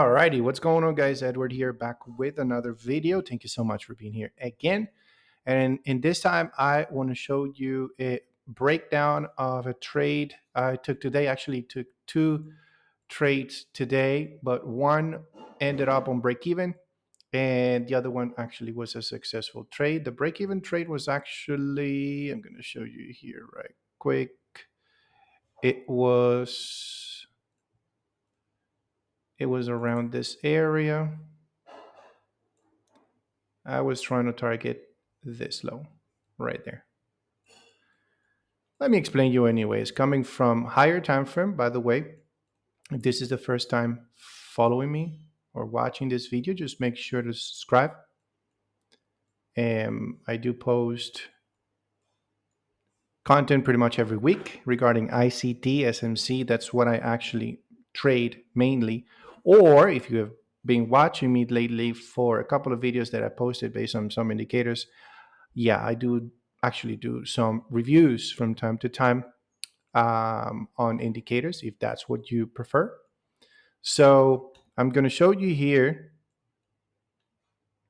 Alrighty, what's going on, guys? Edward here, back with another video. Thank you so much for being here again. And in this time, I want to show you a breakdown of a trade I took today. Actually, took two trades today, but one ended up on break even, and the other one actually was a successful trade. The break even trade was actually, I'm going to show you here right quick. It was around this area. I was trying to target this low right there. Let me explain you anyways. Coming from higher time frame, by the way, if this is the first time following me or watching this video, just make sure to subscribe. I do post content pretty much every week regarding ICT, SMC. That's what I actually trade mainly. Or if you have been watching me lately for a couple of videos that I posted based on some indicators, yeah, I do actually do some reviews from time to time on indicators, if that's what you prefer. So I'm going to show you here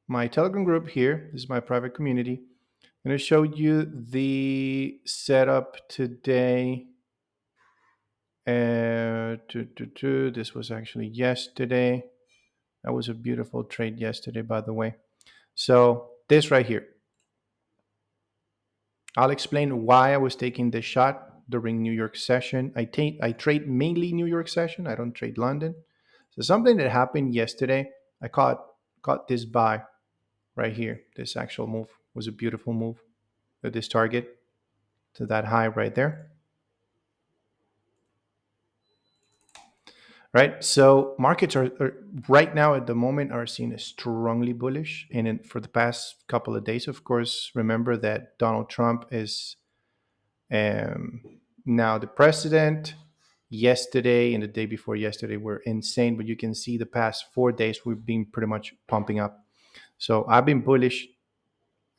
my Telegram group here. This is my private community. I'm going to show you the setup today. This was actually yesterday. That was a beautiful trade yesterday, by the way. So this right here. I'll explain why I was taking this shot during New York session. I trade mainly New York session. I don't trade London. So something that happened yesterday, I caught this buy right here. This actual move was a beautiful move at this target to that high right there. Right. So markets are right now at the moment are seen as strongly bullish. And for the past couple of days, of course, remember that Donald Trump is now the president. Yesterday and the day before yesterday were insane, but you can see the past 4 days we've been pretty much pumping up. So I've been bullish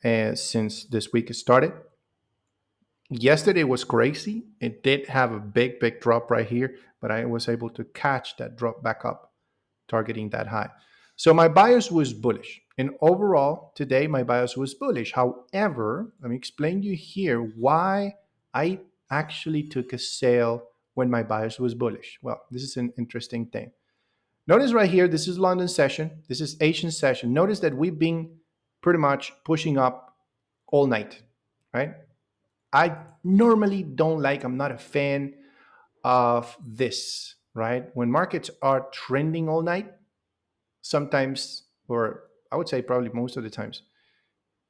since this week started. Yesterday was crazy. It did have a big drop right here, but I was able to catch that drop back up, targeting that high. So my bias was bullish. And overall, today my bias was bullish. However, let me explain you here why I actually took a sale when my bias was bullish. Well, this is an interesting thing. Notice right here, this is London session. This is Asian session. Notice that we've been pretty much pushing up all night, right? I normally don't like, I'm not a fan of this, right? When markets are trending all night, sometimes, or I would say probably most of the times,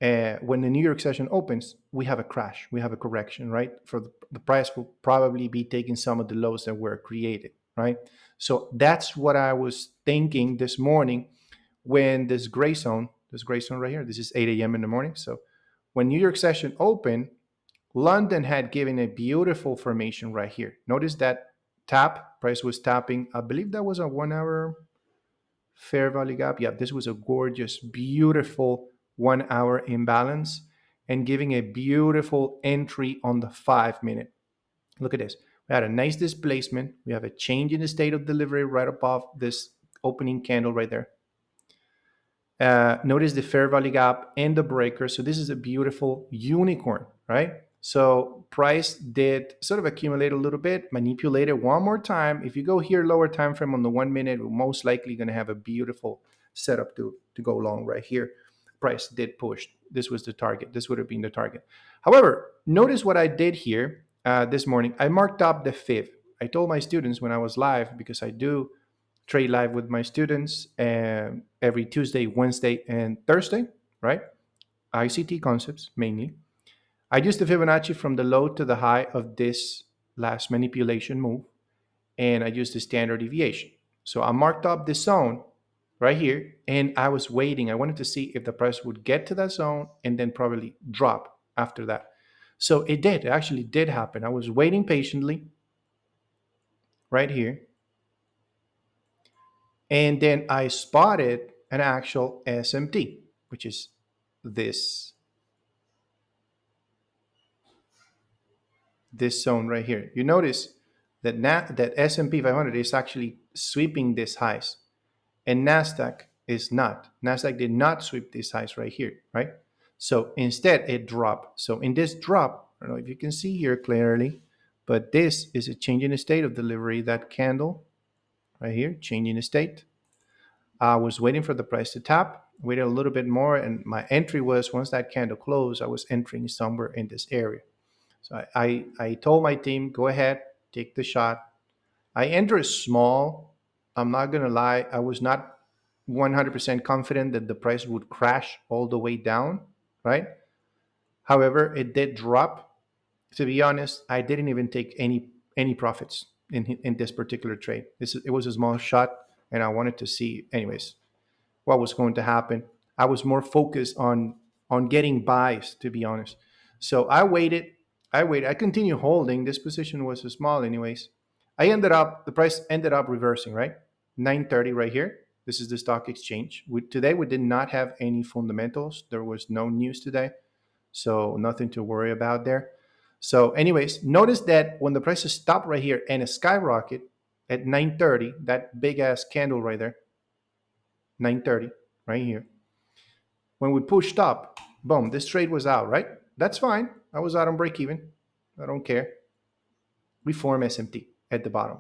when the New York session opens, we have a crash, we have a correction, right? For the price will probably be taking some of the lows that were created, right? So that's what I was thinking this morning when this gray zone right here, this is 8 a.m. in the morning. So when New York session opened, London had given a beautiful formation right here. Notice that tap, price was tapping. I believe that was a 1 hour fair value gap. Yeah, this was a gorgeous, beautiful 1 hour imbalance and giving a beautiful entry on the 5 minute. Look at this. We had a nice displacement. We have a change in the state of delivery right above this opening candle right there. Notice the fair value gap and the breaker. So this is a beautiful unicorn, right? So price did sort of accumulate a little bit, manipulate it one more time. If you go here lower time frame on the 1 minute, we're most likely going to have a beautiful setup to go long right here. Price did push. This was the target. This would have been the target. However, notice what I did here this morning. I marked up the fib. I told my students when I was live, because I do trade live with my students every Tuesday, Wednesday, and Thursday, right? ICT concepts mainly. I use the Fibonacci from the low to the high of this last manipulation move, and I use the standard deviation. So I marked up this zone right here, and I was waiting. I wanted to see if the price would get to that zone and then probably drop after that. So it did. It actually did happen. I was waiting patiently right here, and then I spotted an actual SMT, which is this zone right here. You notice that that S&P 500 is actually sweeping these highs. and Nasdaq is not. Nasdaq did not sweep these highs right here, right? So instead, it dropped. So in this drop, I don't know if you can see here clearly, but this is a change in the state of delivery. That candle right here, changing the state. I was waiting for the price to tap, waited a little bit more, and my entry was once that candle closed, I was entering somewhere in this area. So I told my team, go ahead, take the shot. I entered small. I'm not going to lie. I was not 100% confident that the price would crash all the way down, right? However, it did drop. To be honest, I didn't even take any profits in this particular trade. It was a small shot, and I wanted to see, anyways, what was going to happen. I was more focused on getting buys, to be honest. So I waited. I waited. I continued holding. This position was small, anyways. The price ended up reversing, right? 9:30 right here. This is the stock exchange. Today we did not have any fundamentals. There was no news today, so nothing to worry about there. So, anyways, notice that when the prices stop right here and a skyrocket at 9:30, that big ass candle right there, 9:30 right here. When we pushed up, boom, this trade was out, right? That's fine. I was out on break even. I don't care. We form SMT at the bottom,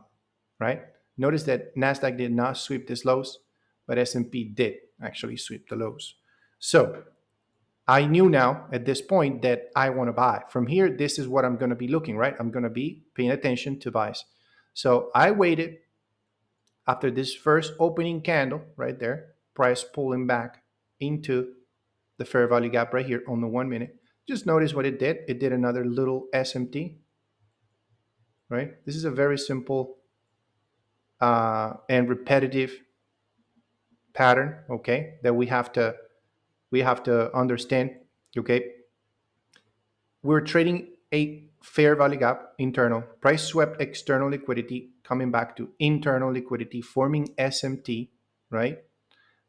right? Notice that Nasdaq did not sweep these lows, but S&P did actually sweep the lows. So I knew now at this point that I want to buy. From here, this is what I'm going to be looking, right? I'm going to be paying attention to buys. So I waited after this first opening candle right there, price pulling back into the fair value gap right here on the 1 minute. Just notice what it did. It did another little SMT, right? This is a very simple and repetitive pattern, okay, that we have to understand, okay. We're trading a fair value gap internal, price swept external liquidity coming back to internal liquidity, forming SMT, right?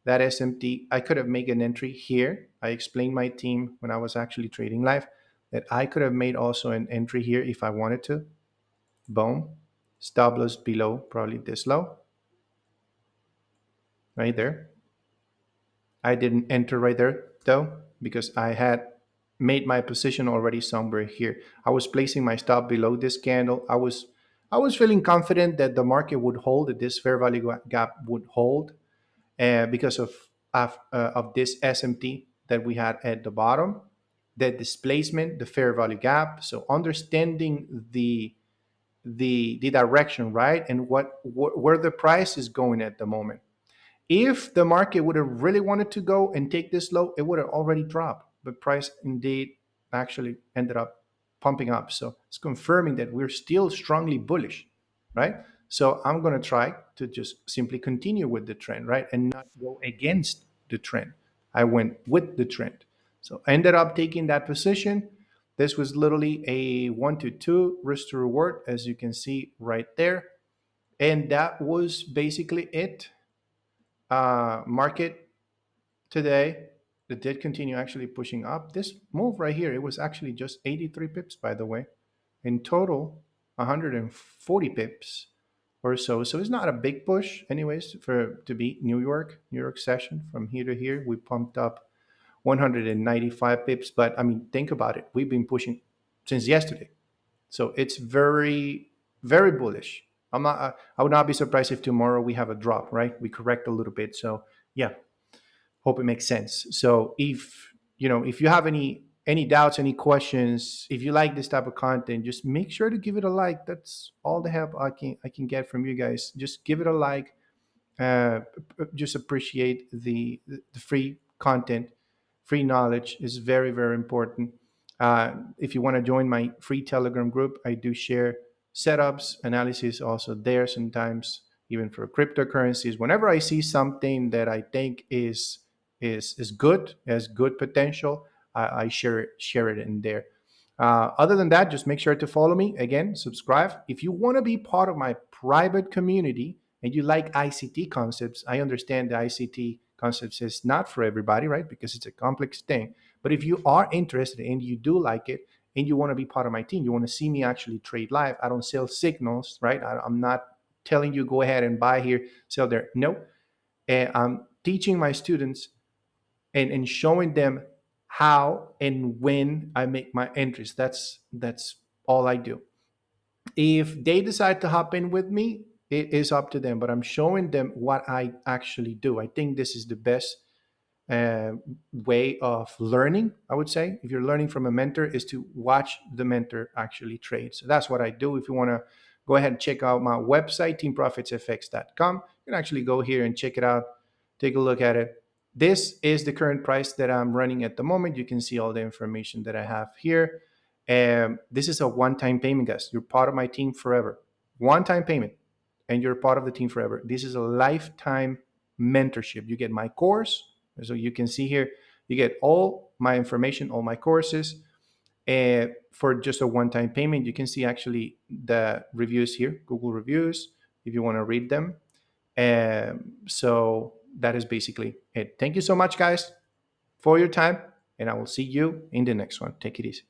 That SMT, I could have made an entry here. I explained my team when I was actually trading live that I could have made also an entry here if I wanted to. Boom. Stop loss below, probably this low, right there. I didn't enter right there though because I had made my position already somewhere here. I was placing my stop below this candle. I was feeling confident that the market would hold, that this fair value gap would hold, because of this SMT that we had at the bottom, the displacement, the fair value gap. So understanding the direction, right, and where the price is going at the moment. If the market would have really wanted to go and take this low, it would have already dropped. But price indeed actually ended up pumping up. So it's confirming that we're still strongly bullish, right? So I'm going to try to just simply continue with the trend, right? And not go against the trend. I went with the trend. So I ended up taking that position. This was literally a 1 to 2 risk to reward, as you can see right there. And that was basically it. Market today, it did continue actually pushing up. This move right here, it was actually just 83 pips, by the way. In total, 140 pips or so. So it's not a big push, anyways, for to beat New York session from here to here. We pumped up 195 pips, but I mean, think about it. We've been pushing since yesterday, so it's very, very bullish. I would not be surprised if tomorrow we have a drop, right? We correct a little bit. So yeah, hope it makes sense. So if you have any doubts, any questions, if you like this type of content, just make sure to give it a like. That's all the help I can get from you guys. Just give it a like. uh, just appreciate the free content. Free knowledge is very, very important. If you want to join my free Telegram group, I do share setups, analysis also there sometimes, even for cryptocurrencies. Whenever I see something that I think is good, has good potential, I share it in there. Other than that, just make sure to follow me. Again, subscribe. If you want to be part of my private community and you like ICT concepts, I understand the ICT concepts is not for everybody, right? Because it's a complex thing. But if you are interested and you do like it and you want to be part of my team, you want to see me actually trade live. I don't sell signals, right? I'm not telling you go ahead and buy here, sell there. No. And I'm teaching my students and showing them how and when I make my entries. That's all I do. If they decide to hop in with me, it is up to them, but I'm showing them what I actually do. I think this is the best uh, way of learning, I would say. If you're learning from a mentor, is to watch the mentor actually trade. So that's what I do. If you want to go ahead and check out my website, teamprofitsfx.com, you can actually go here and check it out, take a look at it. This is the current price that I'm running at the moment. You can see all the information that I have here. This is a one-time payment, guys. You're part of my team forever. One-time payment, and you're part of the team forever. This is a lifetime mentorship. You get my course, so you can see here, you get all my information, all my courses, for just a one-time payment. You can see actually the reviews here, Google reviews, if you want to read them. So that is basically it. Thank you so much, guys, for your time, and I will see you in the next one. Take it easy.